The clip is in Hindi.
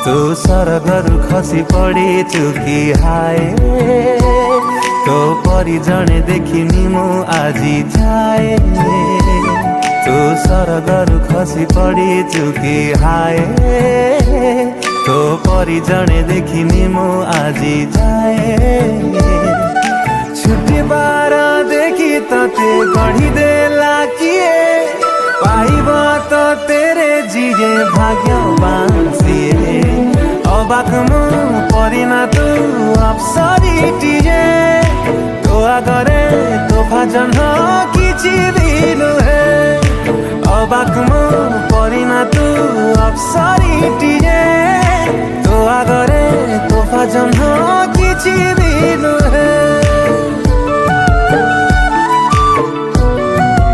तू सरगरु खसी पड़ीचु कि हाय तो परी जणे देखिनी मु आजी जाए तू सरगरु खसी पड़ीचु कि हाय तो परी जणे देखिनी मु आजी जाए छुट्टी बार देखी तते गढ़ी देला किए पाइब तो तेरे जिए भाग्यवान सिए अबाक मु परिना तू अप्सरीटिए तो आगरे तो भाजन किछि भी नुहे अबाक मु परिना तू अप्सरी